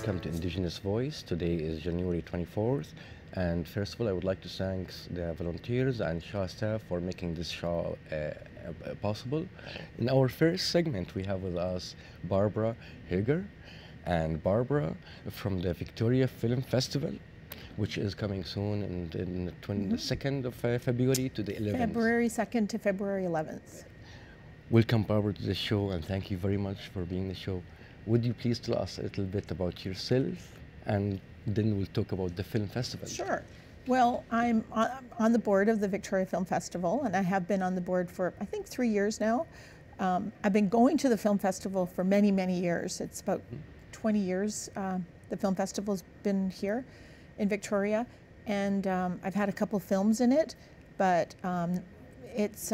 welcome to Indigenous Voice. Today is January 24th, and first of all, I would like to thank the volunteers and show staff for making this show possible. In our first segment, we have with us Barbara Hager, and Barbara from the Victoria Film Festival, which is coming soon in the 22nd of February to the 11th. February 2nd to February 11th. Welcome, Barbara, to the show, and thank you very much for being on the show. Would you please tell us a little bit about yourself, and then we'll talk about the film festival? Sure. Well, I'm on the board of the Victoria Film Festival, and I have been on the board for, I think, 3 years now. I've been going to the film festival for many, many years. It's about 20 years the film festival's been here in Victoria, and I've had a couple films in it, but it's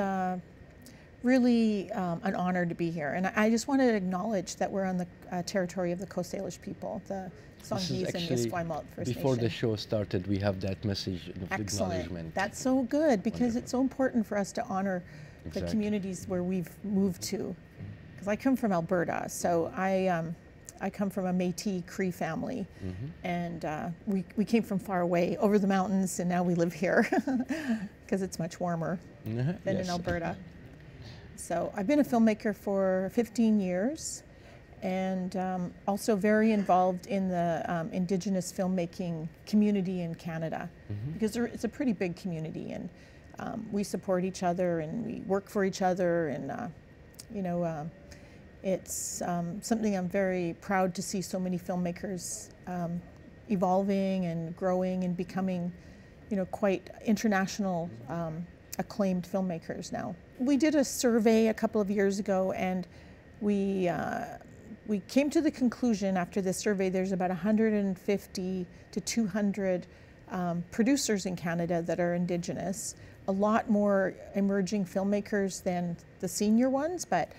really an honor to be here. And I just wanted to acknowledge that we're on the territory of the Coast Salish people, the Songhees and Nisquamish First Nation. Before the show started, we have that message of acknowledgement. That's so good, because Wonderful. it's so important for us to honor the communities where we've moved to. Because I come from Alberta, so I come from a Métis Cree family, and we came from far away over the mountains, and now we live here because it's much warmer than in Alberta. So I've been a filmmaker for 15 years, and also very involved in the Indigenous filmmaking community in Canada, because it's a pretty big community, and we support each other and we work for each other, and you know, it's something I'm very proud to see so many filmmakers evolving and growing and becoming, you know, quite international acclaimed filmmakers now. We did a survey a couple of years ago, and we came to the conclusion after this survey there's about 150 to 200 producers in Canada that are Indigenous. A lot more emerging filmmakers than the senior ones, but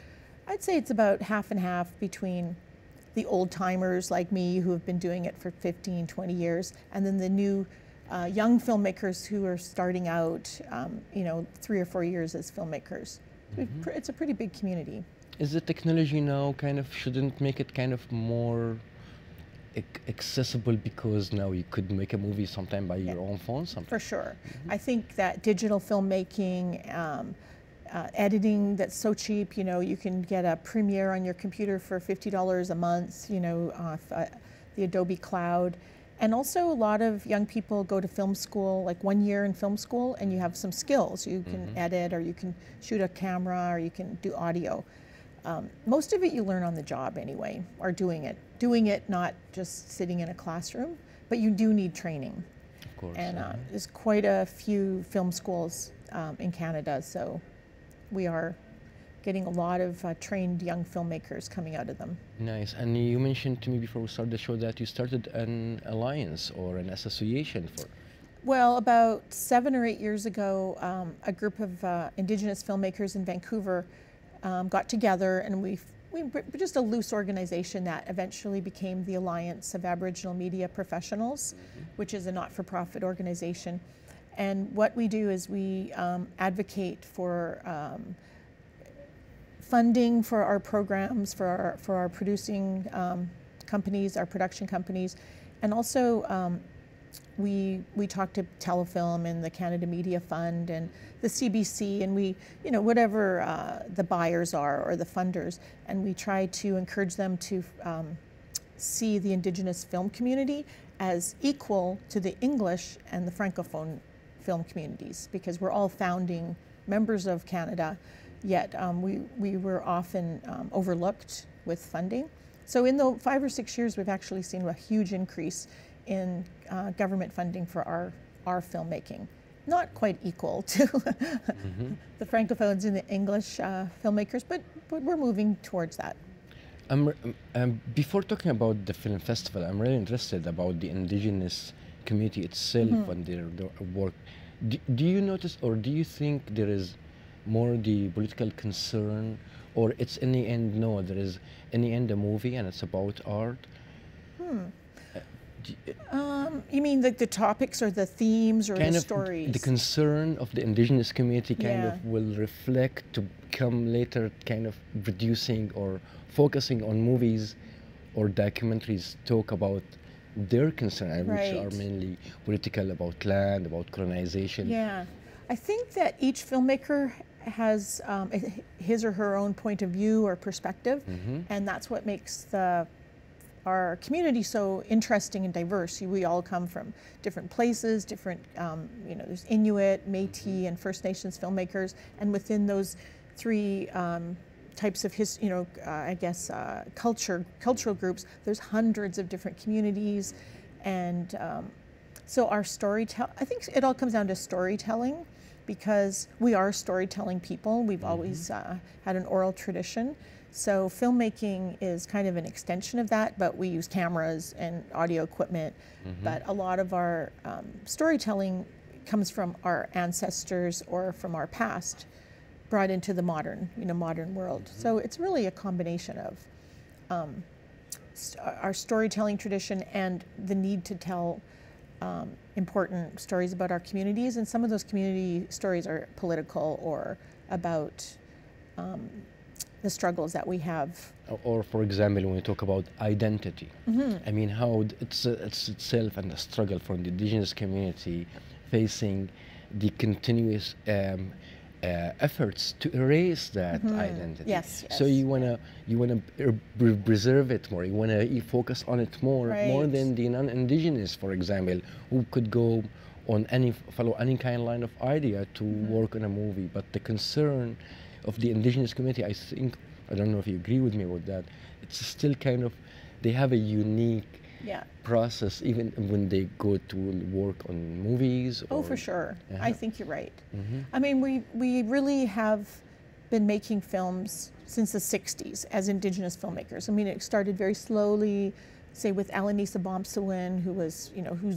I'd say it's about half and half between the old timers like me who have been doing it for 15, 20 years, and then the new young filmmakers who are starting out, you know, 3 or 4 years as filmmakers. It's a pretty big community. Is the technology now kind of shouldn't make it kind of more accessible, because now you could make a movie sometime by your own phone? For sure. I think that digital filmmaking, editing that's so cheap, you know, you can get a Premiere on your computer for $50 a month, you know, off the Adobe Cloud. And also a lot of young people go to film school, like 1 year in film school, and you have some skills. You can edit, or you can shoot a camera, or you can do audio. Most of it you learn on the job anyway, or doing it. Doing it, not just sitting in a classroom, but you do need training. Of course. And there's quite a few film schools in Canada, so we are getting a lot of trained young filmmakers coming out of them. Nice. And you mentioned to me before we started the show that you started an alliance or an association for... Well, about 7 or 8 years ago, a group of Indigenous filmmakers in Vancouver got together, and we just a loose organization that eventually became the Alliance of Aboriginal Media Professionals, which is a not-for-profit organization. And what we do is we advocate for funding for our programs, for our producing companies, our production companies, and also we talk to Telefilm and the Canada Media Fund and the CBC, and we, you know, whatever the buyers are or the funders, and we try to encourage them to see the Indigenous film community as equal to the English and the Francophone film communities, because we're all founding members of Canada, yet we were often overlooked with funding. So in the 5 or 6 years, we've actually seen a huge increase in government funding for our filmmaking. Not quite equal to the Francophones and the English filmmakers, but we're moving towards that. Before talking about the film festival, I'm really interested about the Indigenous community itself and their work. Do you notice, or do you think there is more the political concern, or it's in the end, no, there is in the end a movie and it's about art? You mean like the topics or the themes or the stories? The concern of the Indigenous community kind of will reflect to come later, kind of reducing or focusing on movies or documentaries talk about their concern, which are Right. mainly political, about land, about colonization. Yeah, I think that each filmmaker has his or her own point of view or perspective, and that's what makes our community so interesting and diverse. We all come from different places, different, there's Inuit, Métis, and First Nations filmmakers, and within those three types of cultural groups, there's hundreds of different communities, and so our I think it all comes down to storytelling, because we are storytelling people. We've always had an oral tradition. So filmmaking is kind of an extension of that, but we use cameras and audio equipment. But a lot of our storytelling comes from our ancestors or from our past, brought into the modern world. So it's really a combination of our storytelling tradition and the need to tell important stories about our communities, and some of those community stories are political or about the struggles that we have. Or, for example, when we talk about identity, I mean, how it's itself and a struggle for the Indigenous community facing the continuous efforts to erase that identity. Yes. So you wanna preserve it more. You wanna focus on it more, more than the non-Indigenous, for example, who could go on follow any kind of line of idea to work on a movie. But the concern of the Indigenous community, I think, I don't know if you agree with me about that, it's still kind of, they have a unique process even when they go to work on movies. Oh, for sure. I think you're right. I mean, we really have been making films since the 60s as Indigenous filmmakers. I mean, it started very slowly, say with Alanisa Bomsawin, who's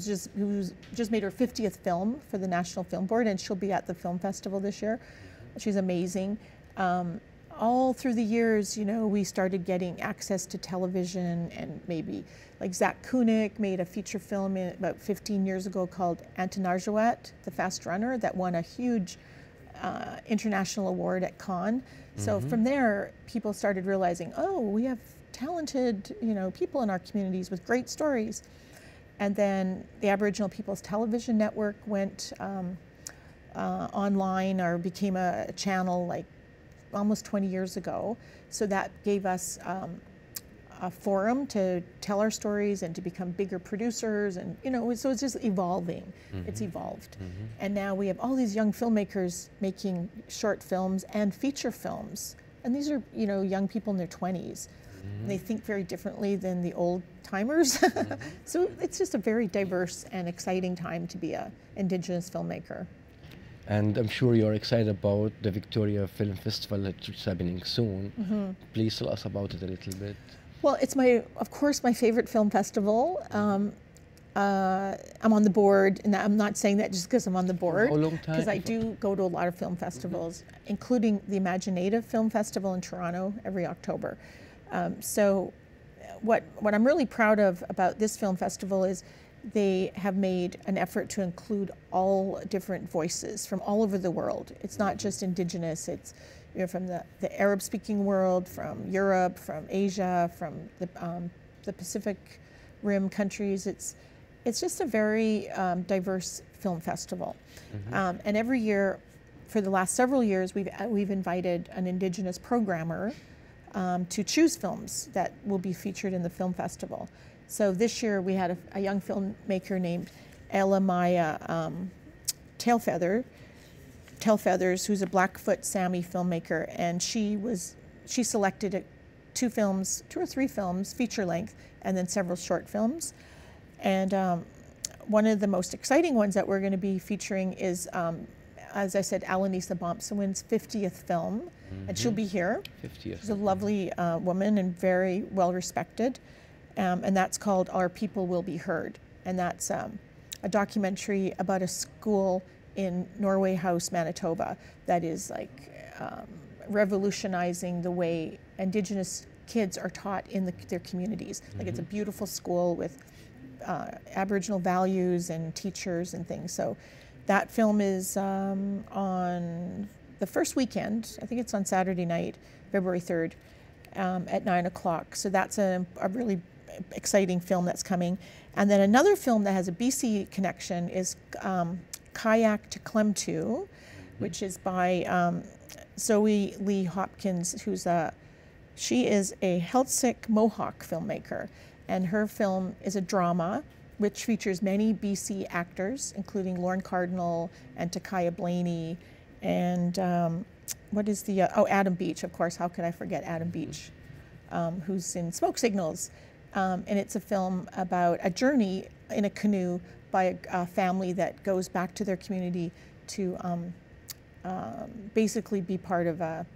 just made her 50th film for the National Film Board, and she'll be at the film festival this year. She's amazing. All through the years, we started getting access to television, and maybe like Zach Koenig made a feature film about 15 years ago called Antanarjuat, the Fast Runner, that won a huge international award at Cannes. So from there, people started realizing, oh, we have talented, people in our communities with great stories. And then the Aboriginal People's Television Network went online, or became a channel like almost 20 years ago. So that gave us a forum to tell our stories and to become bigger producers, and so it's just evolving. It's evolved. And now we have all these young filmmakers making short films and feature films, and these are young people in their 20s. And they think very differently than the old timers. So it's just a very diverse and exciting time to be an Indigenous filmmaker. And I'm sure you're excited about the Victoria Film Festival that's happening soon. Please tell us about it a little bit. Well, it's of course, my favorite film festival. I'm on the board, and I'm not saying that just because I'm on the board, because I do go to a lot of film festivals, including the Imaginative Film Festival in Toronto every October. So what I'm really proud of about this film festival is they have made an effort to include all different voices from all over the world. It's not just Indigenous, it's from the Arab-speaking world, from Europe, from Asia, from the Pacific Rim countries. It's just a very diverse film festival. And every year, for the last several years, we've invited an Indigenous programmer to choose films that will be featured in the film festival. So this year we had a young filmmaker named Ella Maya Tailfeathers, who's a Blackfoot Sami filmmaker, and she selected two or three films, feature length, and then several short films. And one of the most exciting ones that we're going to be featuring is, as I said, Alanisa Bomsawin's 50th film, and she'll be here. 50th. She's a lovely woman and very well respected. And that's called Our People Will Be Heard. And that's a documentary about a school in Norway House, Manitoba, that is like revolutionizing the way Indigenous kids are taught in their communities. Like, it's a beautiful school with Aboriginal values and teachers and things. So that film is on the first weekend. I think it's on Saturday night, February 3rd. at 9 o'clock. So that's a really exciting film that's coming. And then another film that has a BC connection is Kayak to Klemtu, which is by Zoe Lee Hopkins, she is a Heiltsuk Mohawk filmmaker, and her film is a drama which features many BC actors, including Lorne Cardinal and Takaya Blaney, and Adam Beach, of course. How could I forget Adam Beach, who's in Smoke Signals. And it's a film about a journey in a canoe by a family that goes back to their community to basically be part of a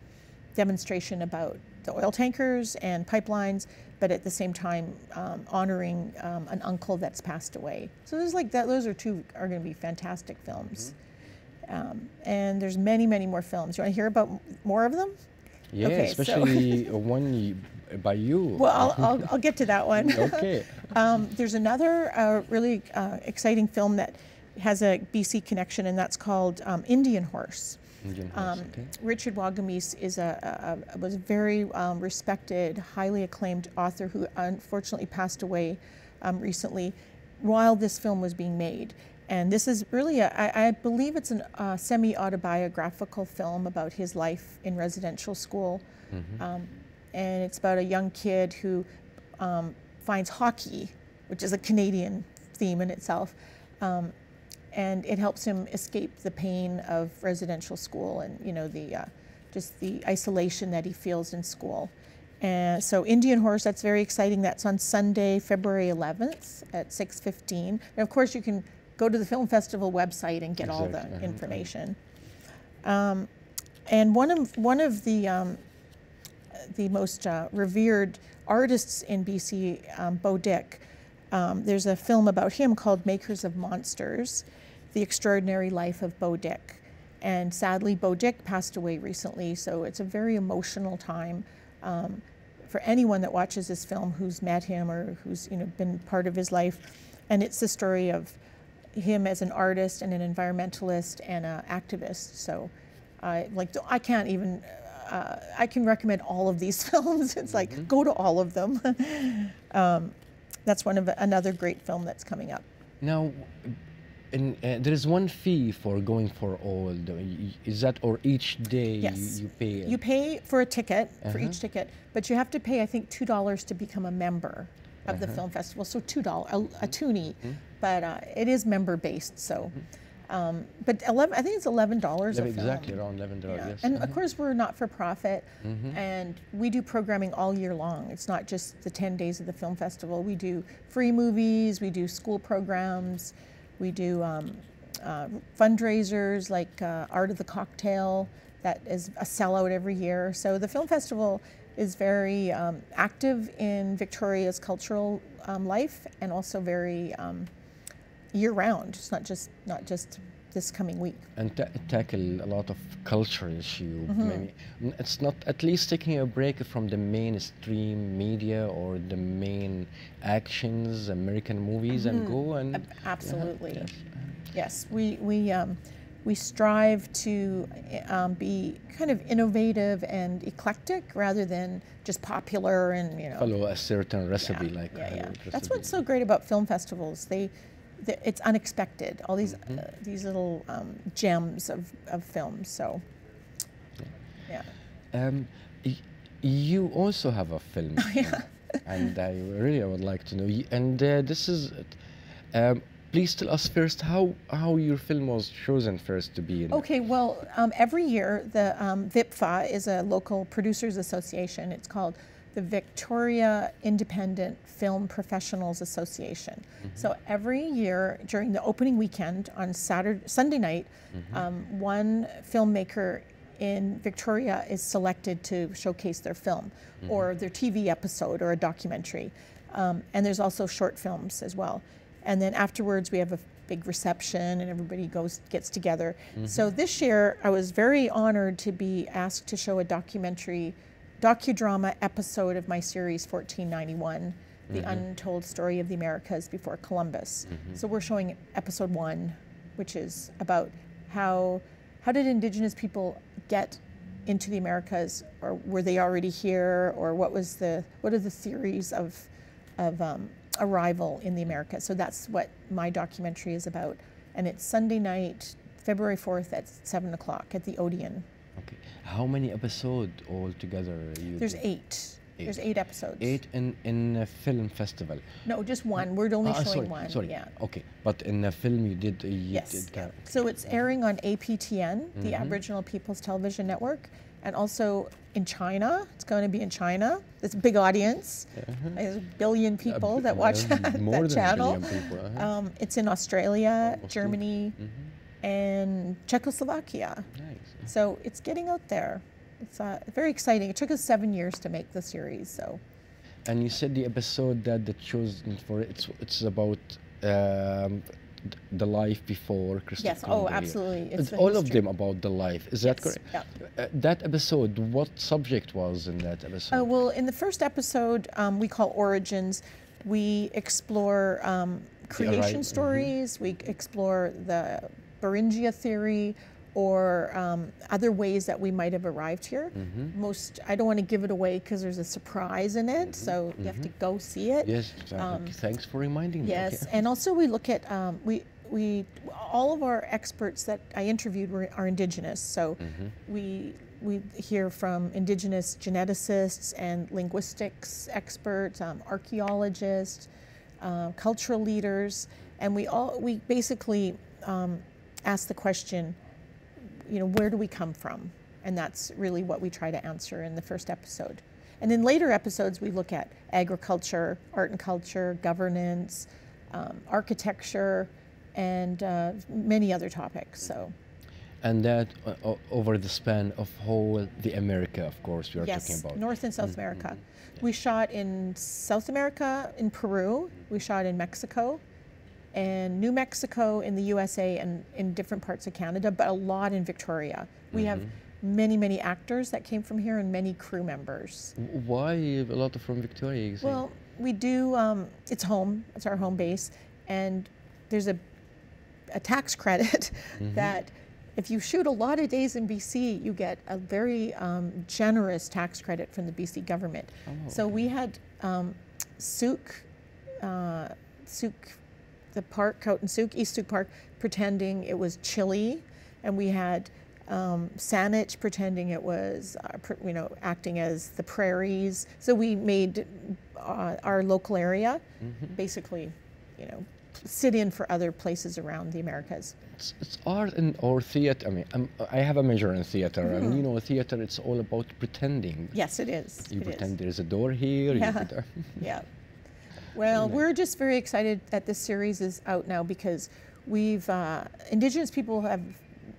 demonstration about the oil tankers and pipelines, but at the same time honoring an uncle that's passed away. So there's like that. Those are going to be fantastic films. And there's many, many more films. You want to hear about more of them? Yeah, okay, especially one by you. Well, I'll get to that one. Okay. There's another really exciting film that has a BC connection, and that's called Indian Horse. Indian Horse, okay. Richard Wagamese was a very respected, highly acclaimed author who unfortunately passed away recently while this film was being made. And this is really, I believe it's a semi-autobiographical film about his life in residential school. And it's about a young kid who finds hockey, which is a Canadian theme in itself. And it helps him escape the pain of residential school and, you know, just the isolation that he feels in school. And so Indian Horse, that's very exciting. That's on Sunday, February 11th at 6:15. And of course, you can go to the film festival website and get all the information. And one of the most revered artists in BC, Bo Dick, there's a film about him called Makers of Monsters, The Extraordinary Life of Bo Dick. And sadly, Bo Dick passed away recently, so it's a very emotional time for anyone that watches this film who's met him or who's been part of his life. And it's the story of him as an artist and an environmentalist and an activist. So I can't even, I can recommend all of these films. It's like, go to all of them. That's another great film that's coming up. Now, there is one fee for going for all. Is that, or each day yes. you pay? You pay for a ticket, for each ticket, but you have to pay, I think, $2 to become a member of the film festival. So $2, a toonie, but it is member-based. So, but I think it's $11 a film. Exactly, around $11. Yeah. Yes. And of course, we're not for profit, and we do programming all year long. It's not just the 10 days of the film festival. We do free movies, we do school programs, we do fundraisers like Art of the Cocktail, that is a sellout every year. So the film festival is very active in Victoria's cultural life, and also very year-round. It's not just this coming week. And tackle a lot of culture issue. Maybe it's not at least taking a break from the mainstream media or the main actions, American movies, and go and absolutely. Yes. Yes, we strive to be kind of innovative and eclectic rather than just popular and follow a certain recipe That's what's so great about film festivals. It's unexpected. All these little gems of films. So you also have a film, and I would like to know. And this is. Please tell us first how your film was chosen first to be in. Okay, well, every year the VIPFA is a local producers association. It's called the Victoria Independent Film Professionals Association. So every year during the opening weekend on Sunday night, one filmmaker in Victoria is selected to showcase their film or their TV episode or a documentary. And there's also short films as well. And then afterwards we have a big reception and everybody gets together. So this year I was very honored to be asked to show a docudrama episode of my series 1491, The Untold Story of the Americas Before Columbus. So we're showing episode 1, which is about how did Indigenous people get into the Americas, or were they already here, or what are the theories of arrival in the Americas? So that's what my documentary is about, and it's Sunday night, February 4th at 7 o'clock at the Odeon. Okay. How many episodes altogether? There's 8. There's 8 episodes. 8 in a film festival? No, just one. We're only showing sorry, one. Sorry. Yeah. Okay, but in a film you did. Yes. So it's airing on APTN, the Aboriginal People's Television Network, and also in China. It's going to be in China. It's a big audience. There's 1 billion people that watch that channel. 1 billion people. It's in Australia, Germany, and Czechoslovakia. Nice. So it's getting out there. It's very exciting. It took us 7 years to make the series. So. And you said the episode that chosen for it's about the life before Christopher Yes. Columbus. Oh, absolutely. It's all of them about the life. Is that correct? Yeah. That episode, what subject was in that episode? Well, in the first episode, we call Origins. We explore creation stories. We explore the Beringia theory, or other ways that we might have arrived here. I don't want to give it away because there's a surprise in it, so you have to go see it. Yes, thanks for reminding me. Yes, and also we look at, we all of our experts that I interviewed are Indigenous, so we hear from Indigenous geneticists and linguistics experts, archaeologists, cultural leaders, and we basically ask the question, where do we come from? And that's really what we try to answer in the first episode. And in later episodes, we look at agriculture, art and culture, governance, architecture, and many other topics. So. And that over the span of whole the America, of course, we are talking about. Yes, North and South America. We shot in South America, in Peru. We shot in Mexico, and New Mexico, in the USA, and in different parts of Canada, but a lot in Victoria. We have many, many actors that came from here and many crew members. Why a lot from Victoria, you say? Well, we do, it's home, it's our home base, and there's a tax credit that if you shoot a lot of days in BC, you get a very generous tax credit from the BC government. So we had Souk, the park out in Souk, East Souk Park, pretending it was Chile, and we had Saanich pretending it was, acting as the prairies. So we made our local area basically, sit in for other places around the Americas. It's art or theater. I mean, I have a major in theater, and theater. It's all about pretending. Yes, it is. You pretend there's a door here. Yeah. Yeah. Well, we're just very excited that this series is out now because we've Indigenous people have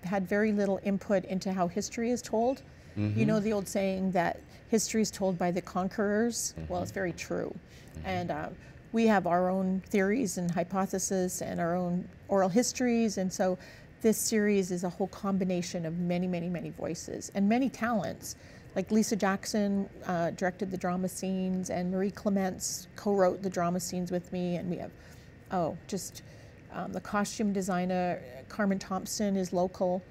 had very little input into how history is told. You know the old saying that history is told by the conquerors. Well, it's very true, and we have our own theories and hypotheses and our own oral histories, and so this series is a whole combination of many, many, many voices and many talents. Like Lisa Jackson directed the drama scenes, and Marie Clements co-wrote the drama scenes with me, and we have, the costume designer, Carmen Thompson, is local,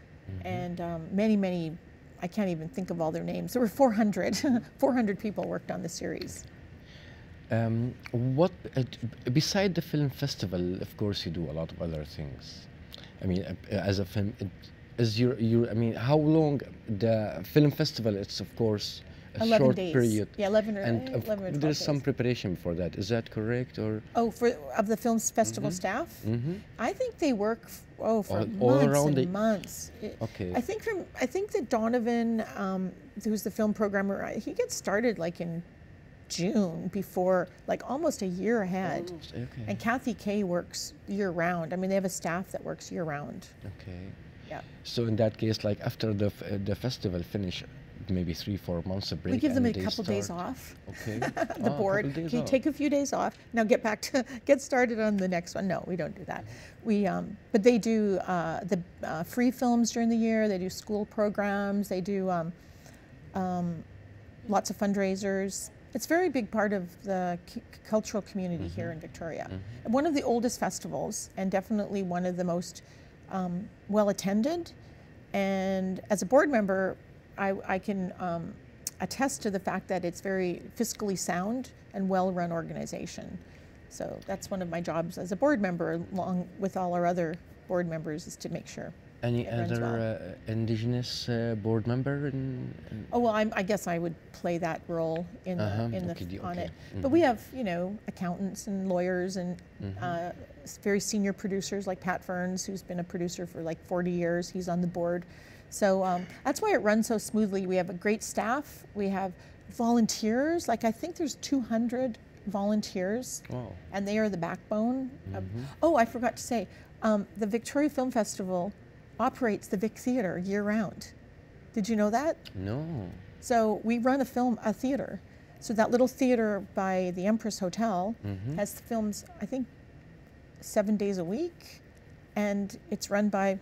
and many, many, I can't even think of all their names. There were 400 people worked on the series. Beside the film festival, of course, you do a lot of other things. I mean, as a film, how long the film festival? It's of course a 11 short days. period. Yeah, 11 or 12 there's days. some preparation for that. Is that correct, or? Of the film festival staff? I think they work for all months around and months. Okay. I think that Donovan, who's the film programmer, he gets started like in June, before, like almost a year ahead. Okay. And Kathy Kay works year round. I mean, they have a staff that works year round. Okay. Yeah. So in that case, like after the festival finish, maybe 3-4 months a break. We give them a and couple days off. Okay. The board, can you take a few days off? Now get started on the next one. No, we don't do that. We, but they do the free films during the year. They do school programs. They do lots of fundraisers. It's a very big part of the cultural community here in Victoria. One of the oldest festivals, and definitely one of the most well attended. And as a board member, I can attest to the fact that it's very fiscally sound and well-run organization. So that's one of my jobs as a board member, along with all our other board members, is to make sure. Any other Indigenous board member? Oh well, I guess I would play that role in on it. But we have, you know, accountants and lawyers and very senior producers like Pat Ferns, who's been a producer for like 40 years. He's on the board. So that's why it runs so smoothly. We have a great staff. We have volunteers. Like I think there's 200 volunteers, and they are the backbone. Oh, I forgot to say, the Victoria Film Festival operates the Vic Theatre year-round. Did you know that? No. So we run a theatre. So that little theatre by the Empress Hotel has films, I think, 7 days a week, and it's run by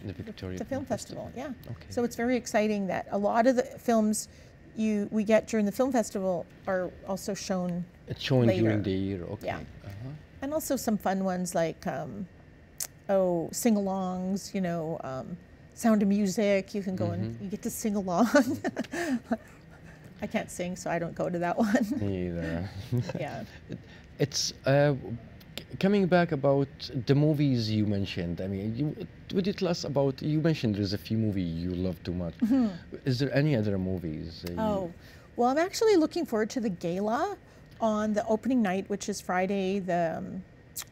the Film Festival. Yeah. Okay. So it's very exciting that a lot of the films we get during the film festival are also shown. It's shown later. during the year. Okay. Yeah. And also some fun ones like sing-alongs, you know, Sound of Music. You can go and you get to sing along. I can't sing, so I don't go to that one. Me either. Yeah. It's coming back about the movies you mentioned. I mean, would you tell us about? You mentioned there's a few movies you love too much. Is there any other movies? Well, I'm actually looking forward to the gala on the opening night, which is Friday the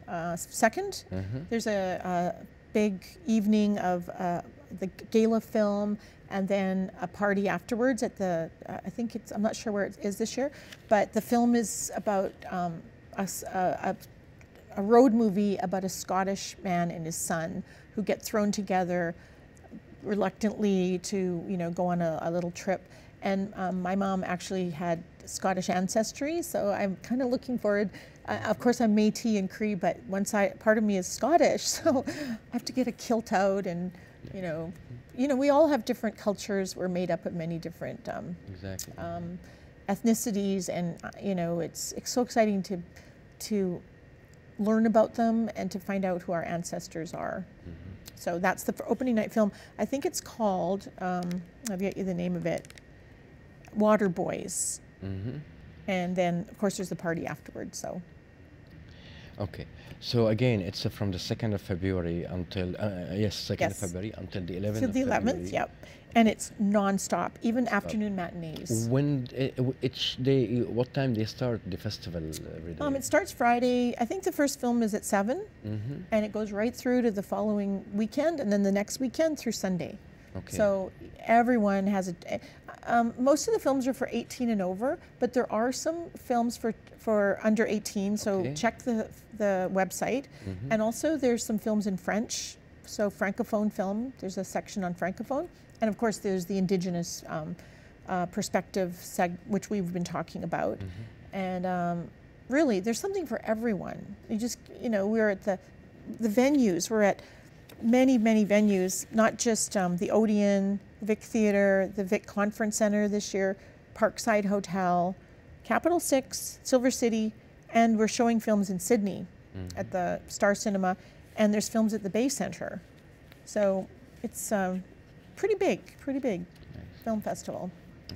2nd. There's a big evening of the gala film, and then a party afterwards at the, I'm not sure where it is this year, but the film is about a road movie about a Scottish man and his son who get thrown together reluctantly to, you know, go on a little trip. And my mom actually had Scottish ancestry, so I'm kind of looking forward. Of course, I'm Métis and Cree, but part of me is Scottish, so I have to get a kilt out, and you know, we all have different cultures. We're made up of many different ethnicities, and you know, it's so exciting to learn about them and to find out who our ancestors are. So that's the opening night film. I think it's called, I'll get you the name of it, Water Boys. And then, of course, there's the party afterwards. So. Okay. So again, it's from the 2nd of February until, 2nd of February until the 11th Till the 11th, yep. And it's non-stop, even afternoon matinees. When, each day, what time they start the festival every day? It starts Friday. I think the first film is at 7, and it goes right through to the following weekend, and then the next weekend through Sunday. Okay. So everyone has most of the films are for 18 and over, but there are some films for under 18. So check the website, and also there's some films in French. So Francophone film. There's a section on Francophone, and of course there's the Indigenous perspective which we've been talking about, and really there's something for everyone. We're at the venues. We're at many venues, not just the Odeon, Vic Theatre, the Vic Conference Centre this year, Parkside Hotel, Capital 6, Silver City, and we're showing films in Sydney at the Star Cinema, and there's films at the Bay Centre. So it's pretty big film festival.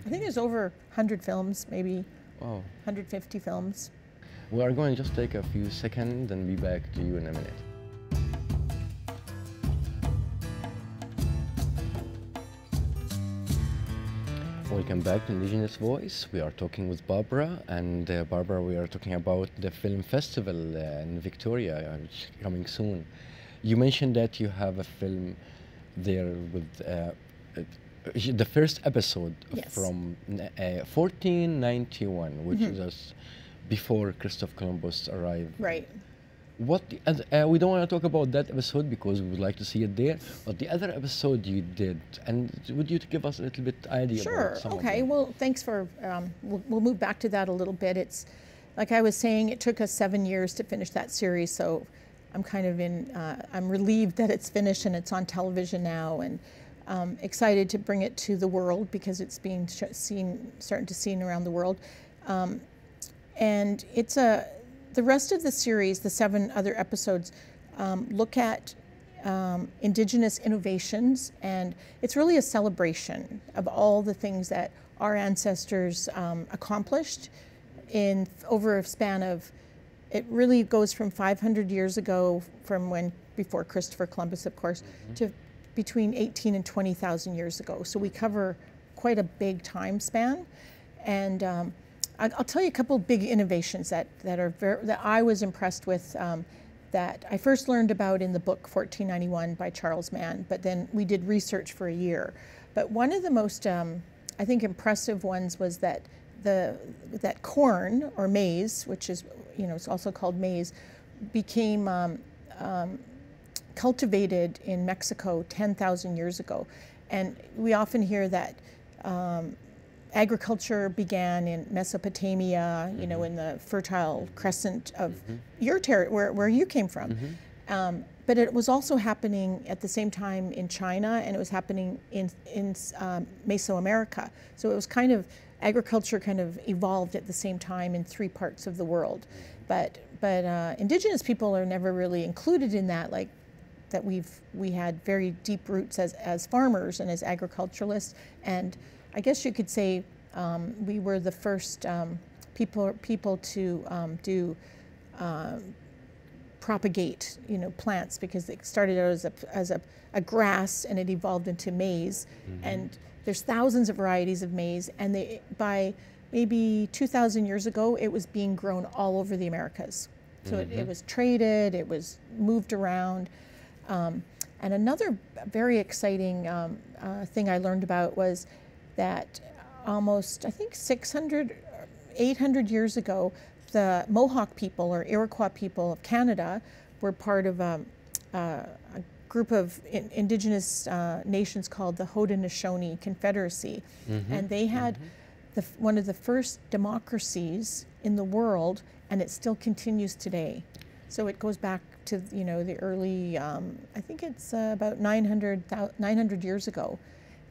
I think there's over 100 films, maybe 150 films. We are going to just take a few seconds and be back to you in a minute. Welcome back to Indigenous Voice. We are talking with Barbara, and Barbara, we are talking about the film festival in Victoria, which is coming soon. You mentioned that you have a film there with the first episode from 1491, which is before Christopher Columbus arrived. Right. We don't want to talk about that episode because we would like to see it there, but the other episode you did, and would you give us a little bit idea about some of them? Okay, well, thanks for, we'll move back to that a little bit. It's, like I was saying, it took us 7 years to finish that series, so I'm kind of I'm relieved that it's finished and it's on television now, and excited to bring it to the world because it's being starting to seen around the world. And it's the rest of the series, the 7 other episodes, look at Indigenous innovations, and it's really a celebration of all the things that our ancestors accomplished in over a span of, it really goes from 500 years ago, from when, before Christopher Columbus, of course, to between 18 and 20,000 years ago. So we cover quite a big time span. And I'll tell you a couple of big innovations that I was impressed with, that I first learned about in the book 1491 by Charles Mann, but then we did research for a year. But one of the most, I think, impressive ones was that that corn, or maize, which is, it's also called maize, became cultivated in Mexico 10,000 years ago. And we often hear that agriculture began in Mesopotamia, in the Fertile Crescent of your territory, where you came from. But it was also happening at the same time in China, and it was happening in Mesoamerica. So it was kind of, agriculture kind of evolved at the same time in 3 parts of the world. But Indigenous people are never really included in that, like that we had very deep roots as farmers and as agriculturalists. And I guess you could say we were the first people to do propagate, plants, because it started out as a grass, and it evolved into maize. And there's thousands of varieties of maize, and by maybe 2,000 years ago, it was being grown all over the Americas. So it was traded, it was moved around. And another very exciting thing I learned about was that almost, I think 600, 800 years ago, the Mohawk people, or Iroquois people of Canada, were part of a group of Indigenous nations called the Haudenosaunee Confederacy. And they had one of the first democracies in the world, and it still continues today. So it goes back to the early, I think it's about 900 years ago,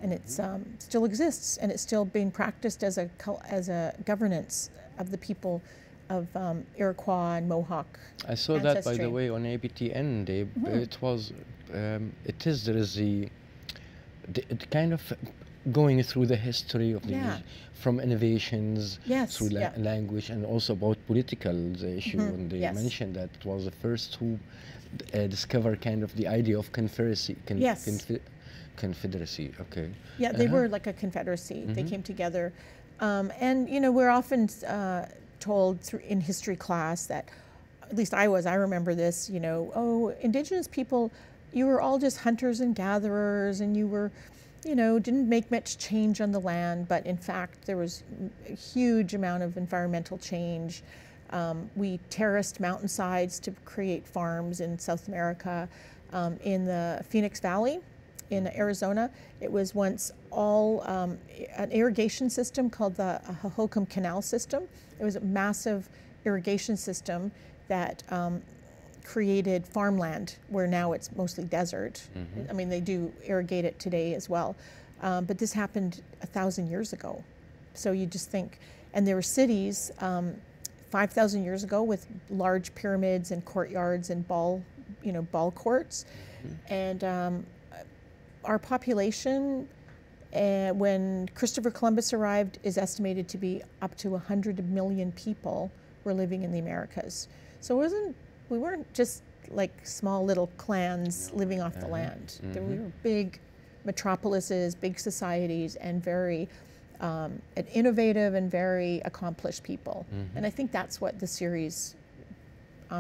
and it still exists, and it's still being practiced as a governance of the people of Iroquois and Mohawk I saw ancestry. that, by the way, on ABTN. There is the kind of going through the history of the from innovations through language, and also about political issue. And they mentioned that it was the first who discovered kind of the idea of confederacy. Confederacy. Okay. Yeah, they were like a confederacy. They came together, and we're often told in history class that, at least I remember this, oh, Indigenous people, you were all just hunters and gatherers, and you were, didn't make much change on the land. But in fact, there was a huge amount of environmental change. We terraced mountainsides to create farms in South America. In the Phoenix Valley in Arizona, it was once all an irrigation system called the Hohokam Canal System. It was a massive irrigation system that created farmland, where now it's mostly desert. I mean, they do irrigate it today as well. But this happened 1,000 years ago. So you just think, and there were cities 5,000 years ago with large pyramids and courtyards and ball courts. And our population, when Christopher Columbus arrived, is estimated to be up to 100 million people were living in the Americas. So we weren't just like small little clans living off the land. We were big metropolises, big societies, and very innovative and very accomplished people. And I think that's what the series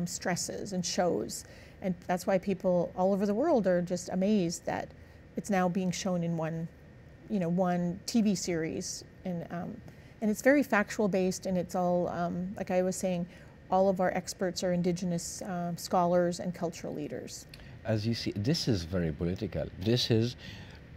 stresses and shows. And that's why people all over the world are just amazed that it's now being shown in one TV series. And it's very factual based, and it's all, like I was saying, all of our experts are Indigenous scholars and cultural leaders. As you see, this is very political. This is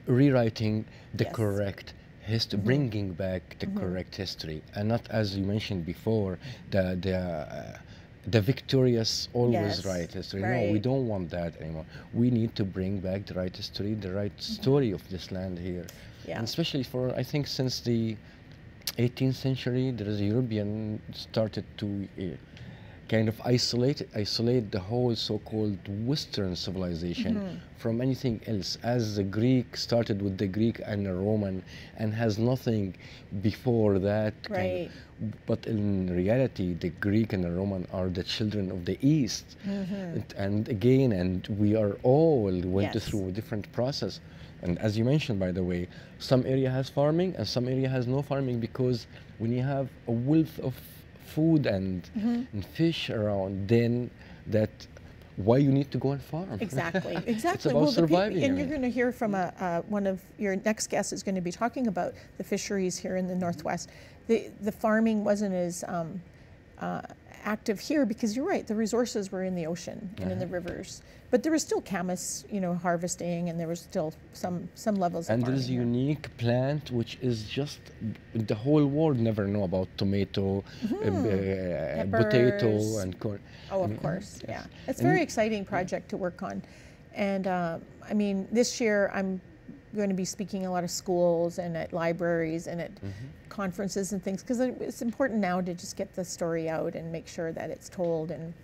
rewriting the correct history, bringing back the correct history, and not, as you mentioned before, the victorious, always right history. No, we don't want that anymore. We need to bring back the right history, the right story of this land here. And especially for, I think, since the 18th century, there is a European started to kind of isolate the whole so-called Western civilization from anything else. As the Greek started with the Greek and the Roman and has nothing before that. Right. But in reality, the Greek and the Roman are the children of the East. And again, and we are all went through a different process. And as you mentioned, by the way, some area has farming and some area has no farming, because when you have a wealth of food and fish around, then that why you need to go and farm. Exactly. It's Exactly. about surviving. And you're going to hear from one of your next guests is going to be talking about the fisheries here in the Northwest. The farming wasn't as active here, because you're right, the resources were in the ocean and in the rivers. But there was still camas, you know, harvesting, and there was still some levels of and farming there's a here. unique plant which is just the whole world never know about: tomato, potato, Peppers. and corn. Oh, I of mean, course, yes. yeah. It's a And very exciting project to work on. And I mean, this year I'm going to be speaking in a lot of schools and at libraries and at conferences and things, because it's important now to just get the story out and make sure that it's told. And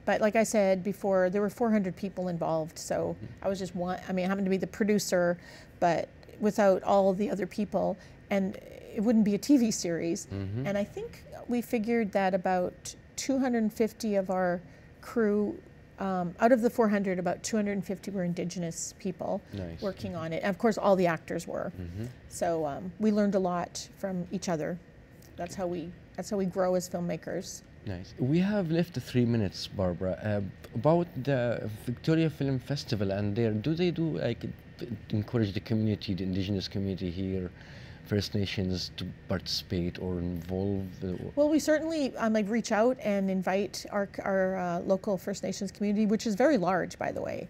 but like I said before, there were 400 people involved, so I was just one. I mean, I happened to be the producer, but without all the other people, and it wouldn't be a TV series. And I think we figured that about 250 of our crew, out of the 400, about 250 were Indigenous people working on it. And of course, all the actors were. So we learned a lot from each other. That's how we grow as filmmakers. Nice. We have left 3 minutes, Barbara. About the Victoria Film Festival, and there, do they do like encourage the community, the Indigenous community here, First Nations, to participate or involve? Well, we certainly like reach out and invite our local First Nations community, which is very large, by the way.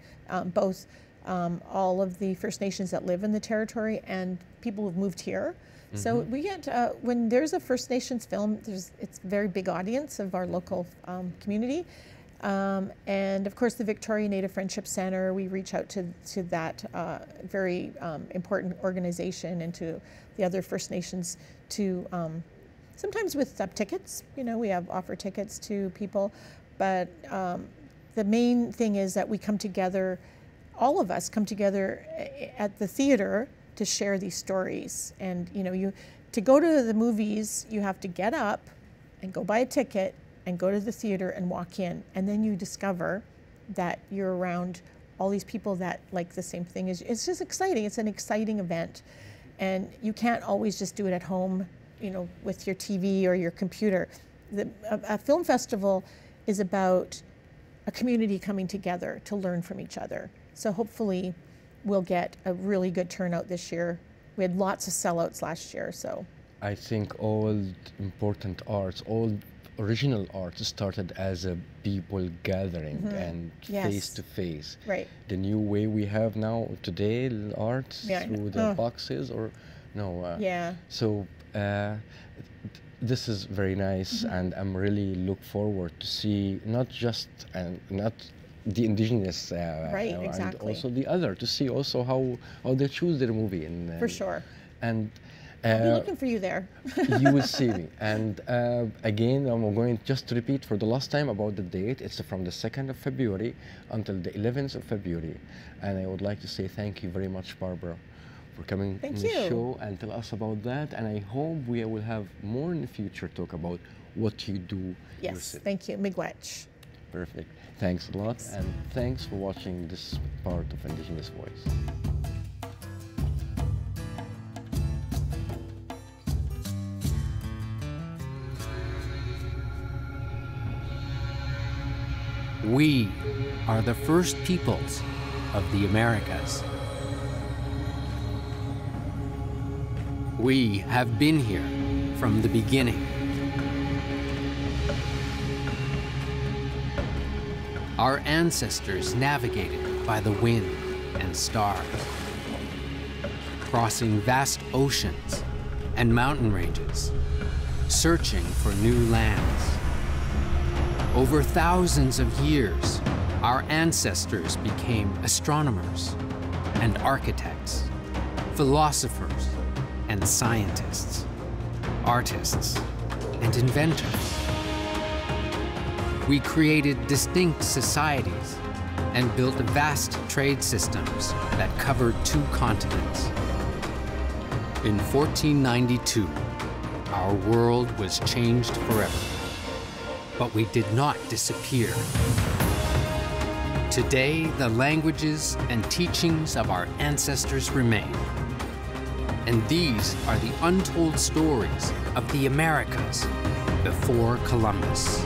Both all of the First Nations that live in the territory and people who've moved here. So we get, when there's a First Nations film, it's a very big audience of our local community. And of course the Victoria Native Friendship Center, we reach out to that very important organization and to the other First Nations to, sometimes with tickets, you know, we offer tickets to people, but the main thing is that we come together, all of us come together at the theater to share these stories. And you know, to go to the movies, you have to get up and go buy a ticket and go to the theater and walk in, and then you discover that you're around all these people that like the same thing as you. It's just exciting. It's an exciting event, and you can't always just do it at home, you know, with your TV or your computer. A film festival is about a community coming together to learn from each other. So hopefully we'll get a really good turnout this year. We had lots of sellouts last year, so. I think all important arts, all original art started as a people gathering and face to face. Right. The new way we have now today, art through the boxes or no. So this is very nice, and I'm really look forward to see not just not the Indigenous right, exactly. and also the other, to see also how they choose their movie. And for sure. And I'll be looking for you there. you will see me. And again, I'm going just to repeat for the last time about the date. It's from the 2nd of February until the 11th of February. And I would like to say thank you very much, Barbara, for coming on the show and tell us about that. And I hope we will have more in the future talk about what you do. Yes, thank you. Miigwech. Perfect. Thanks a lot. And thanks for watching this part of Indigenous Voice. We are the first peoples of the Americas. We have been here from the beginning. Our ancestors navigated by the wind and stars, crossing vast oceans and mountain ranges, searching for new lands. Over thousands of years, our ancestors became astronomers and architects, philosophers and scientists, artists and inventors. We created distinct societies and built vast trade systems that covered 2 continents. In 1492, our world was changed forever, but we did not disappear. Today, the languages and teachings of our ancestors remain. And these are the untold stories of the Americas before Columbus.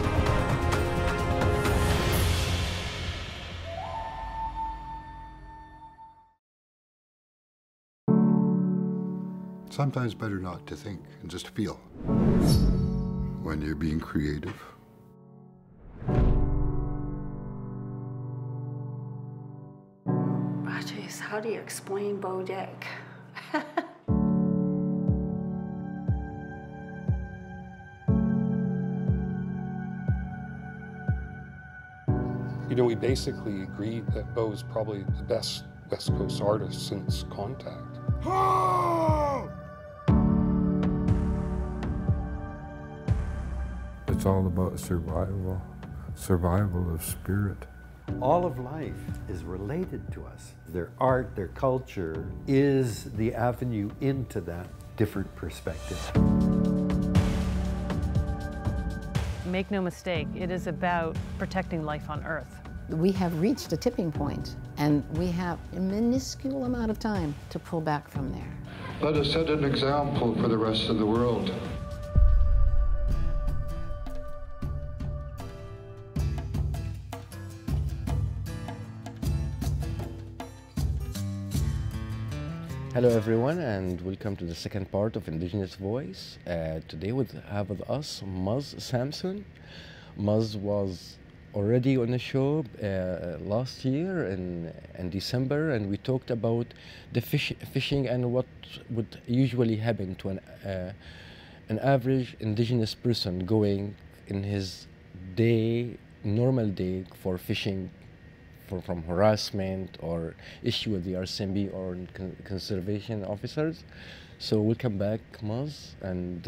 Sometimes better not to think and just feel when you're being creative. Oh, geez, how do you explain Bodek? You know, we basically agreed that Bo's probably the best West Coast artist since Contact. It's all about survival of spirit. All of life is related to us. Their art, their culture is the avenue into that different perspective. Make no mistake, it is about protecting life on Earth. We have reached a tipping point, and we have a minuscule amount of time to pull back from there. Let us set an example for the rest of the world. Hello everyone, and welcome to the second part of Indigenous Voice. Today we have with us Muzz Sampson. Muzz was already on the show last year in December, and we talked about the fishing and what would usually happen to an average Indigenous person going in his normal day for fishing, from harassment or issue with the RCMP or conservation officers. So welcome back, Muzz, and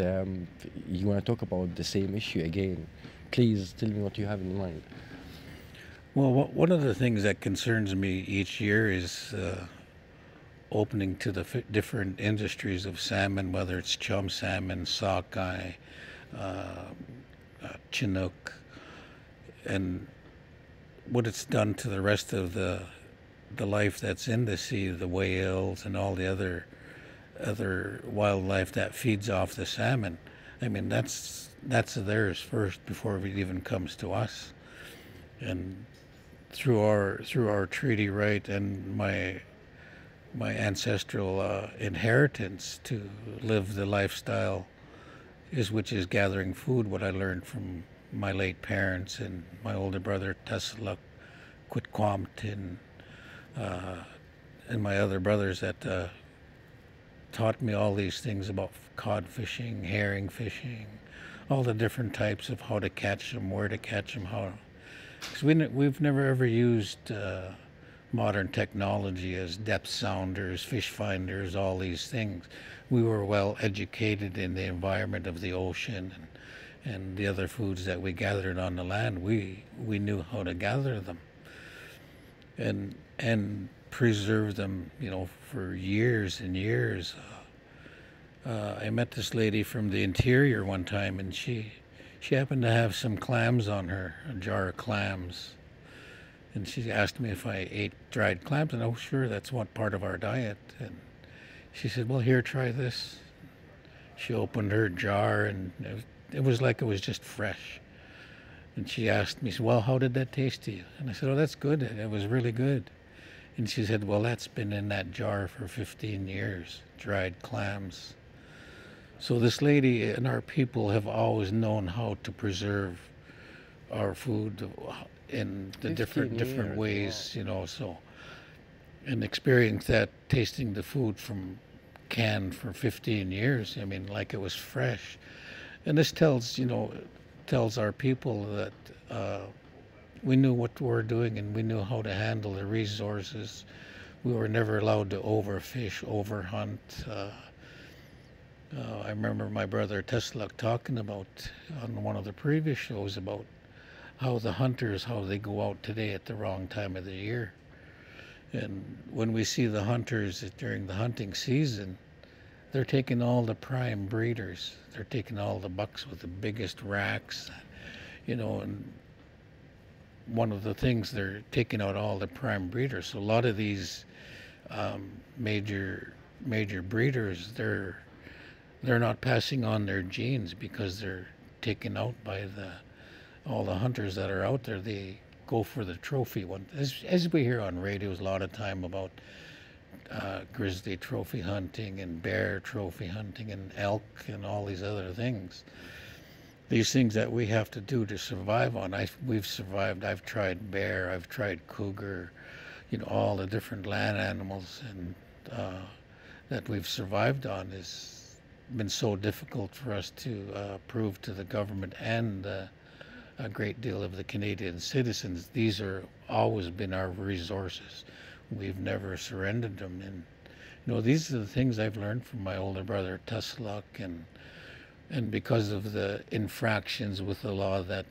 you want to talk about the same issue again. Please tell me what you have in mind. Well, one of the things that concerns me each year is opening to the different industries of salmon, whether it's chum salmon, sockeye, Chinook, and what it's done to the rest of the life that's in the sea, the whales and all the other wildlife that feeds off the salmon. I mean, that's theirs first before it even comes to us. And through our treaty right and my ancestral inheritance to live the lifestyle which is gathering food, what I learned from my late parents and my older brother Tsartlip Quitquampton, and my other brothers that taught me all these things about cod fishing, herring fishing, all the different types of how to catch them, where to catch them, how. Because we've never ever used modern technology as depth sounders, fish finders, all these things. We were well educated in the environment of the ocean and the other foods that we gathered on the land. We knew how to gather them and preserve them, for years and years. I met this lady from the interior one time, and she happened to have some clams on her, a jar of clams. And she asked me if I ate dried clams, and oh, sure, that's one part of our diet. And she said, well, here, try this. She opened her jar, and it was like it was just fresh. And she asked me, well, how did that taste to you? And I said, oh, that's good. It was really good. And she said, well, that's been in that jar for 15 years, dried clams. So this lady and our people have always known how to preserve our food in the different ways, so, and experience that, tasting the food from canned for 15 years, like it was fresh. And this tells our people that we knew what we were doing and we knew how to handle the resources. We were never allowed to overfish, overhunt. I rememrember my brother Tsartlip talking about on one of the previous shows about how the hunters, how they go out today at the wrong time of the year. And when we see the hunters during the hunting season, they're taking all the prime breeders. They're taking all the bucks with the biggest racks, you know, and one of the things, they're taking out all the prime breeders. So a lot of these major breeders, they're not passing on their genes because they're taken out by all the hunters that are out there. They go for the trophy one. As we hear on radios a lot of time about grizzly trophy hunting and bear trophy hunting and elk and all these other things. These things that we have to do to survive on. We've survived. I've tried bear, I've tried cougar, you know, all the different land animals, and that we've survived on has been so difficult for us to prove to the government and a great deal of the Canadian citizens. These are always been our resources. We've never surrendered them. And you know, these are the things I've learned from my older brother Tsartlip, and because of the infractions with the law that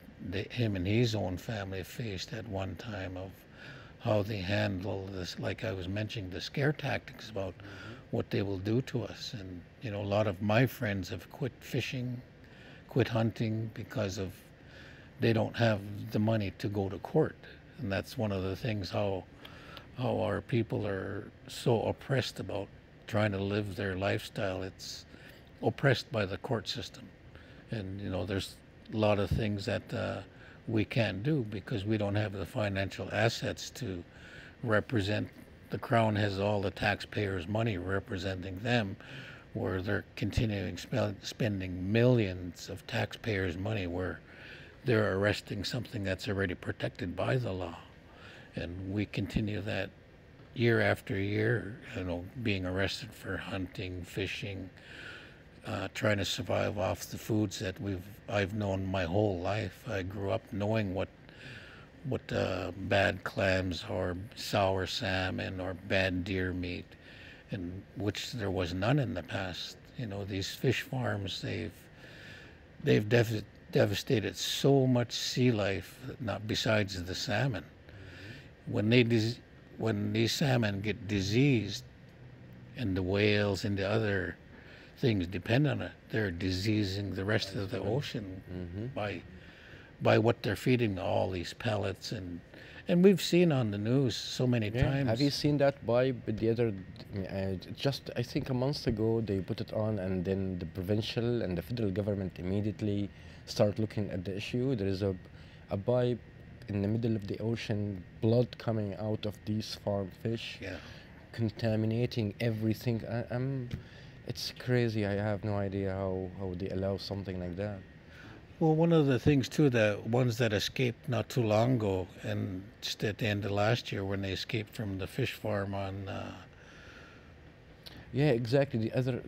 him and his own family faced at one time, of how they handle this, like I was mentioning, the scare tactics about what they will do to us. And you know, a lot of my friends have quit fishing, quit hunting, because of they don't have the money to go to court. And that's one of the things, how our people are so oppressed about trying to live their lifestyle. It's oppressed by the court system. And you know, there's a lot of things that we can't do because we don't have the financial assets to represent. The Crown has all the taxpayers' money representing them, where they're continuing spending millions of taxpayers' money, where they're arresting something that's already protected by the law. And we continue that year after year, you know, being arrested for hunting, fishing, trying to survive off the foods that I've known my whole life. I grew up knowing what bad clams or sour salmon or bad deer meat, and which there was none in the past. You know, these fish farms, they've devastated so much sea life, not besides the salmon. When these salmon get diseased, and the whales and the other things depend on it, they're diseasing the rest of the ocean by what they're feeding all these pellets. And we've seen on the news so many times. Have you seen that by the other, just I think a month ago they put it on, and then the provincial and the federal government immediately start looking at the issue. There is a pipe in the middle of the ocean, blood coming out of these farm fish, contaminating everything. It's crazy. I have no idea how they allow something like that. Well, one of the things too, the ones that escaped not too long ago, and just at the end of last year when they escaped from the fish farm on... Yeah, exactly. The other,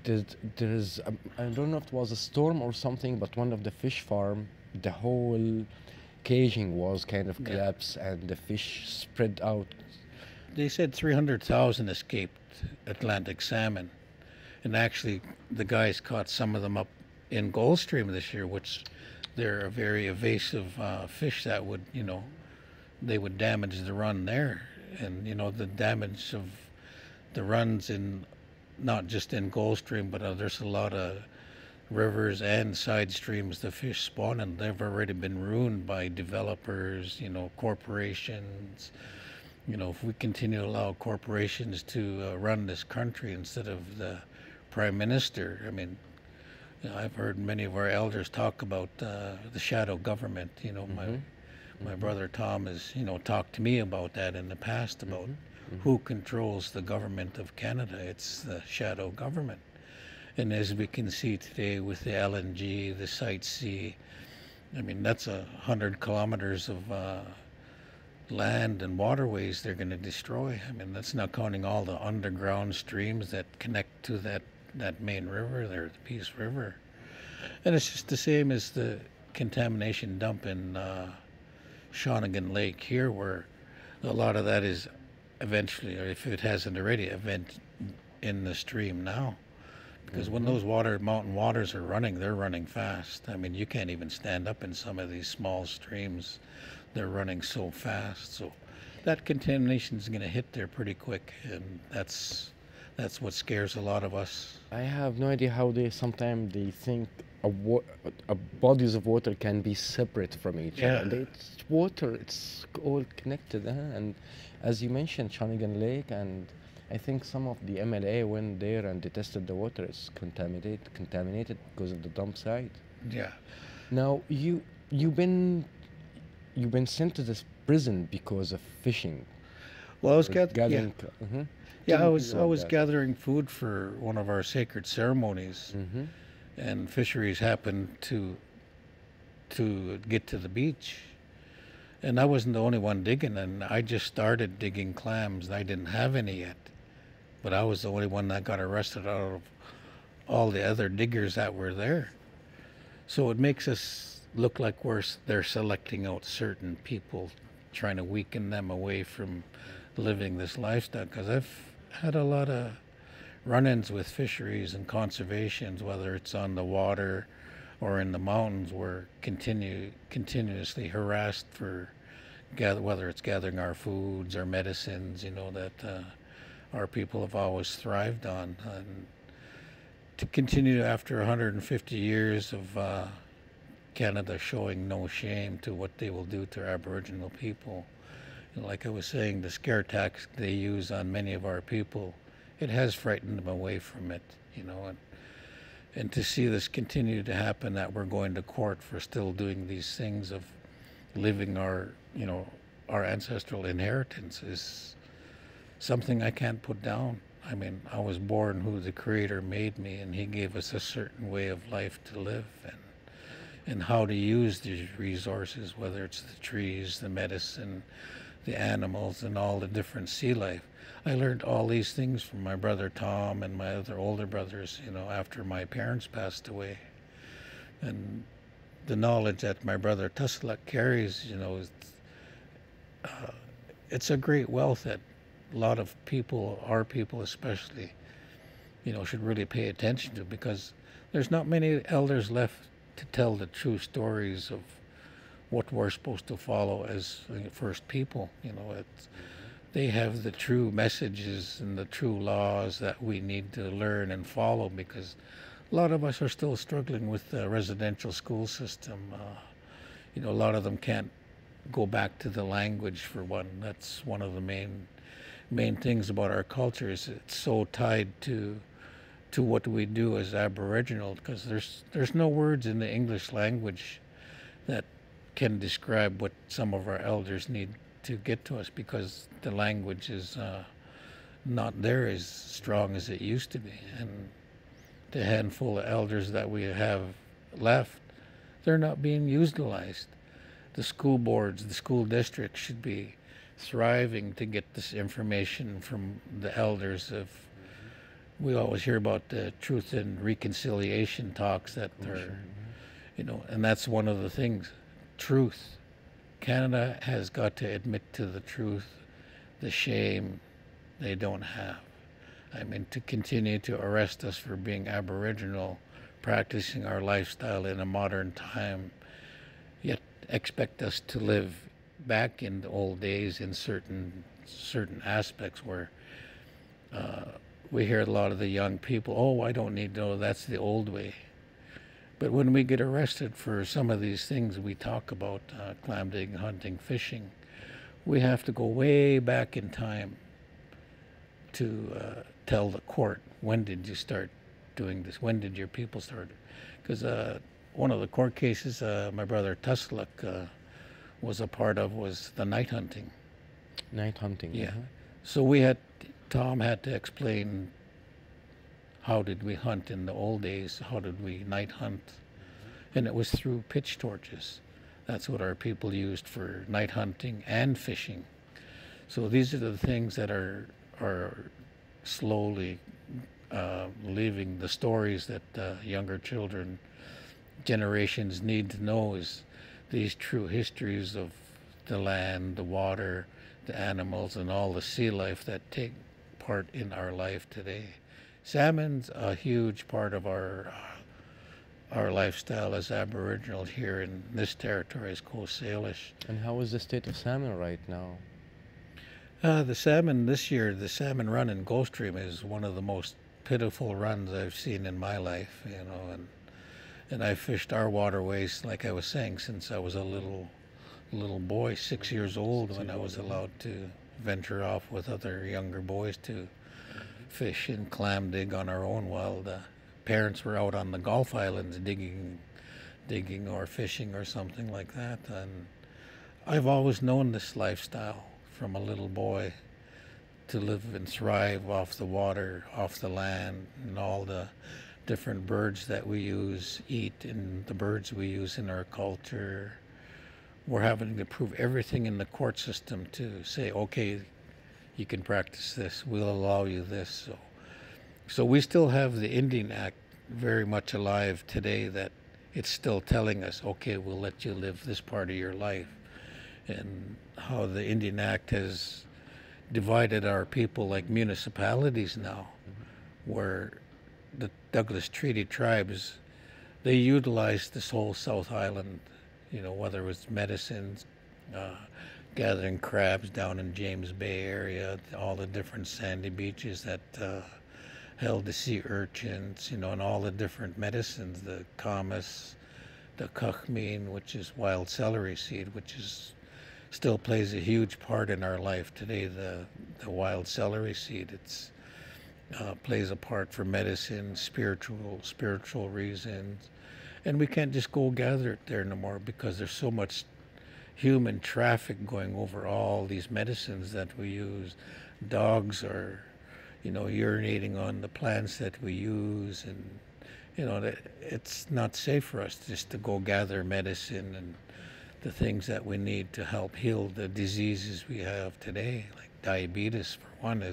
there's I don't know if it was a storm or something, but one of the fish farm, the whole caging was kind of collapsed, and the fish spread out. They said 300,000 escaped Atlantic salmon, and actually the guys caught some of them up in Gulf Stream this year, which they're a very evasive fish that would, you know, they would damage the run there. And you know, the damage of the runs in, not just in Gulf Stream, but there's a lot of rivers and side streams the fish spawn in. They've already been ruined by developers, you know, corporations. You know, if we continue to allow corporations to run this country instead of the Prime Minister, I mean, you know, I've heard many of our elders talk about the shadow government. You know, my brother Tom has, you know, talked to me about that in the past, about who controls the government of Canada. It's the shadow government. And as we can see today with the LNG, the Site C, I mean, that's 100 kilometers of land and waterways they're going to destroy. I mean, that's not counting all the underground streams that connect to that main river there, the Peace River. And it's just the same as the contamination dump in Shawnigan Lake here, where a lot of that is eventually, or if it hasn't already, in the stream now, because when those mountain waters are running, they're running fast. I mean, you can't even stand up in some of these small streams. They're running so fast. So that contamination is going to hit there pretty quick, and that's what scares a lot of us. I have no idea how sometimes they think bodies of water can be separate from each other. It's water, it's all connected. And as you mentioned, Shawnigan Lake, and I think some of the MLA went there and they tested the water. It's contaminated because of the dump site. Yeah. Now you've been sent to this prison because of fishing. Well, I was gathering. Yeah, I was gathering food for one of our sacred ceremonies, and fisheries happened to get to the beach, and I wasn't the only one digging, and I just started digging clams, and I didn't have any yet, but I was the only one that got arrested out of all the other diggers that were there. So it makes us look like they're selecting out certain people, trying to weaken them away from living this lifestyle, because I've had a lot of run-ins with fisheries and conservations, whether it's on the water or in the mountains. We're continuously harassed for whether it's gathering our foods or medicines, that our people have always thrived on. And to continue after 150 years of Canada showing no shame to what they will do to Aboriginal people. Like I was saying, the scare tactics they use on many of our people, it has frightened them away from it, and to see this continue to happen, that we're going to court for still doing these things of living our ancestral inheritance is something I can't put down. I mean, I was born who the Creator made me, and He gave us a certain way of life to live, and how to use these resources, whether it's the trees, the medicine, the animals, and all the different sea life. I learned all these things from my brother Tom and my other older brothers, after my parents passed away. And the knowledge that my brother Tsartlip carries, it's a great wealth that a lot of people, our people especially, should really pay attention to, because there's not many elders left to tell the true stories of what we're supposed to follow as First People. They have the true messages and the true laws that we need to learn and follow, because a lot of us are still struggling with the residential school system. A lot of them can't go back to the language, for one. That's one of the main things about our culture, is it's so tied to what we do as Aboriginal, because there's no words in the English language that can describe what some of our elders need to get to us, because the language is not there as strong as it used to be. And the handful of elders that we have left, they're not being utilized. The school boards, the school districts should be thriving to get this information from the elders. We always hear about the truth and reconciliation talks that are, and that's one of the things. Truth. Canada has got to admit to the truth, the shame they don't have. I mean, to continue to arrest us for being Aboriginal, practicing our lifestyle in a modern time, yet expect us to live back in the old days in certain aspects where we hear a lot of the young people, oh, I don't need to know, that's the old way. But when we get arrested for some of these things we talk about, clam digging, hunting, fishing, we have to go way back in time to tell the court, when did you start doing this? When did your people start? Because one of the court cases my brother Tsartlip was a part of was the night hunting. Night hunting. Yeah. So Tom had to explain, how did we hunt in the old days? How did we night hunt? And it was through pitch torches. That's what our people used for night hunting and fishing. So these are the things that are slowly leaving the stories that younger children, generations need to know, is these true histories of the land, the water, the animals, and all the sea life that take part in our life today. salmon's a huge part of our lifestyle as Aboriginal here in this territory is Coast Salish. And how is the state of salmon right now? The salmon this year, the salmon run in Gulf Stream is one of the most pitiful runs I've seen in my life, you know, and I fished our waterways, like I was saying, since I was a little boy, 6 years old, when I was allowed to venture off with other younger boys to fish and clam dig on our own while the parents were out on the Gulf Islands digging or fishing or something like that. And I've always known this lifestyle from a little boy, to live and thrive off the water, off the land, and all the different birds that we eat, and the birds we use in our culture. We're having to prove everything in the court system to say, okay, you can practice this, we'll allow you this. So we still have the Indian Act very much alive today, that it's still telling us, okay, we'll let you live this part of your life. And how the Indian Act has divided our people like municipalities now, where the Douglas Treaty tribes, they utilize this whole South Island, you know, whether it was medicines, gathering crabs down in James Bay area, all the different sandy beaches that held the sea urchins, you know, and all the different medicines, the camas, the cuchmine, which is wild celery seed, which is still plays a huge part in our life today. The wild celery seed, it's plays a part for medicine, spiritual reasons, and we can't just go gather it there no more because there's so much human traffic going over all these medicines that we use. Dogs are, you know, urinating on the plants that we use, and you know, it's not safe for us just to go gather medicine and the things that we need to help heal the diseases we have today. Like diabetes, for one,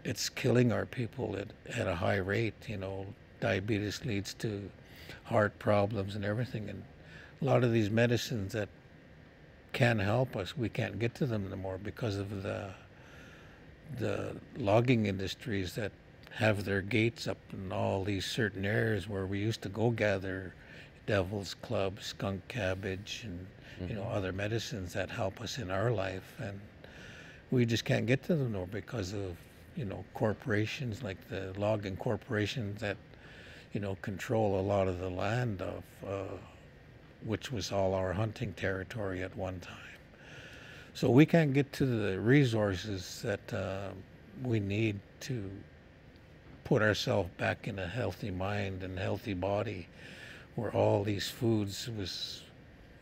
it's killing our people at a high rate. You know, diabetes leads to heart problems and everything, and a lot of these medicines that can help us, we can't get to them anymore because of the logging industries that have their gates up in all these certain areas where we used to go gather devil's club, skunk cabbage, and you know, other medicines that help us in our life, and we just can't get to them anymore because of, you know, corporations like the logging corporations that, you know, control a lot of the land of which was all our hunting territory at one time. So we can't get to the resources that we need to put ourselves back in a healthy mind and healthy body, where all these foods was,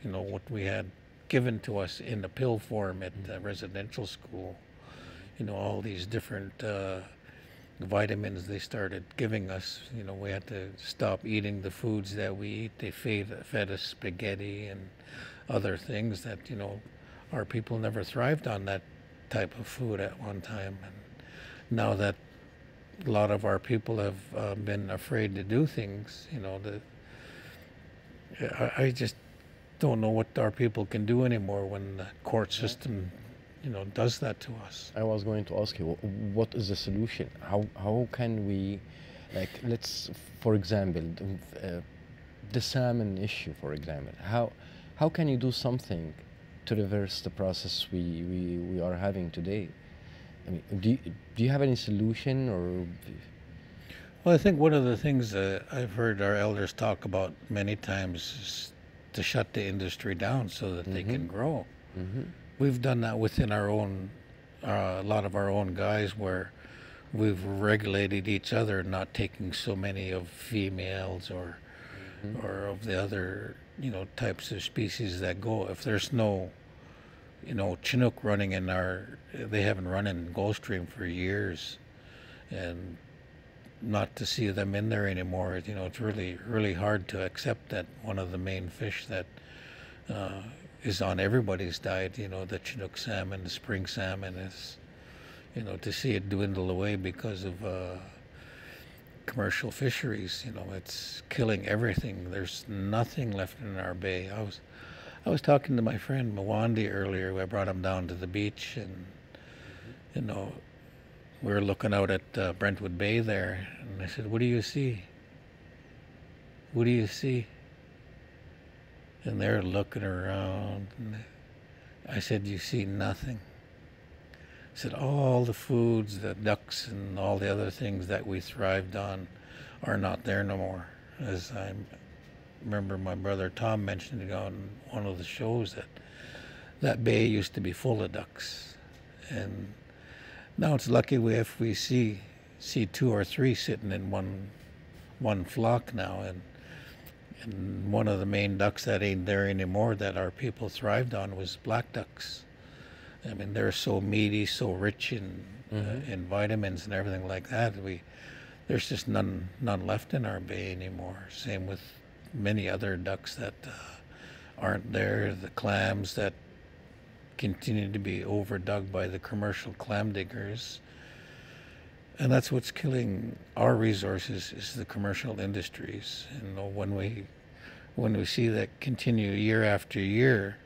you know, what we had given to us in the pill form at the residential school. You know, all these different vitamins they started giving us. You know, we had to stop eating the foods that we eat. They fed us spaghetti and other things that, you know, our people never thrived on that type of food at one time. And now that a lot of our people have been afraid to do things, you know, I just don't know what our people can do anymore when the court system, you know, does that to us. I was going to ask you, what is the solution? How can we, like, let's, for example, the salmon issue, for example, how can you do something to reverse the process we are having today? I mean, do you have any solution, or? Well, I think one of the things that I've heard our elders talk about many times is to shut the industry down so that they can grow. We've done that within our own, a lot of our own guys, where we've regulated each other, not taking so many of females or of the other, you know, types of species that go. If there's no, you know, Chinook running in they haven't run in Gulf Stream for years, and not to see them in there anymore, you know, it's really, really hard to accept that one of the main fish that is on everybody's diet, you know, the Chinook salmon, the spring salmon, is, you know, to see it dwindle away because of commercial fisheries. You know, it's killing everything. There's nothing left in our bay. I was talking to my friend Mwandi earlier. I brought him down to the beach, and you know, we were looking out at Brentwood Bay there, and I said, "What do you see? What do you see?" And they're looking around, and I said, "You see nothing." I said, "All the foods, the ducks and all the other things that we thrived on are not there no more." As I remember my brother Tom mentioning on one of the shows that that bay used to be full of ducks. And now it's lucky if we see 2 or 3 sitting in one flock now, and one of the main ducks that ain't there anymore that our people thrived on was black ducks. I mean, they're so meaty, so rich in vitamins and everything like that. There's just none left in our bay anymore. Same with many other ducks that aren't there. The clams that continue to be overdug by the commercial clam diggers. And that's what's killing our resources, is the commercial industries. You know, when we see that continue year after year,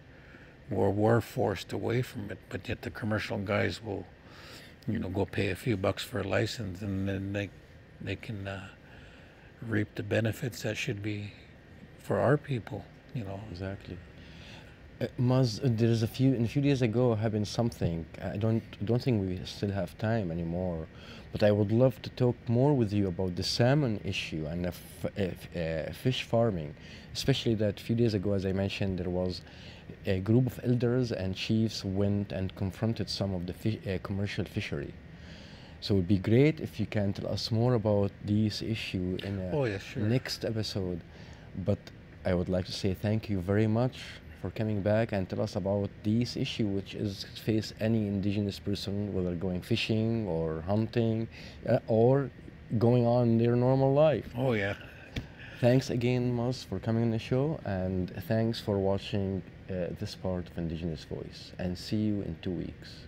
we're forced away from it, but yet the commercial guys will, you know, go pay a few bucks for a license, and then they can reap the benefits that should be for our people, you know. Exactly. Muzz, there's a few days ago happened something. I don't think we still have time anymore, but I would love to talk more with you about the salmon issue and fish farming, especially that a few days ago, as I mentioned, there was a group of elders and chiefs went and confronted some of the commercial fishery. So it would be great if you can tell us more about this issue in a next episode. But I would like to say thank you very much for coming back and tell us about this issue, which is face any Indigenous person, whether going fishing or hunting or going on their normal life. Oh yeah. Thanks again, Muzz, for coming on the show, and thanks for watching this part of Indigenous Voice, and see you in 2 weeks.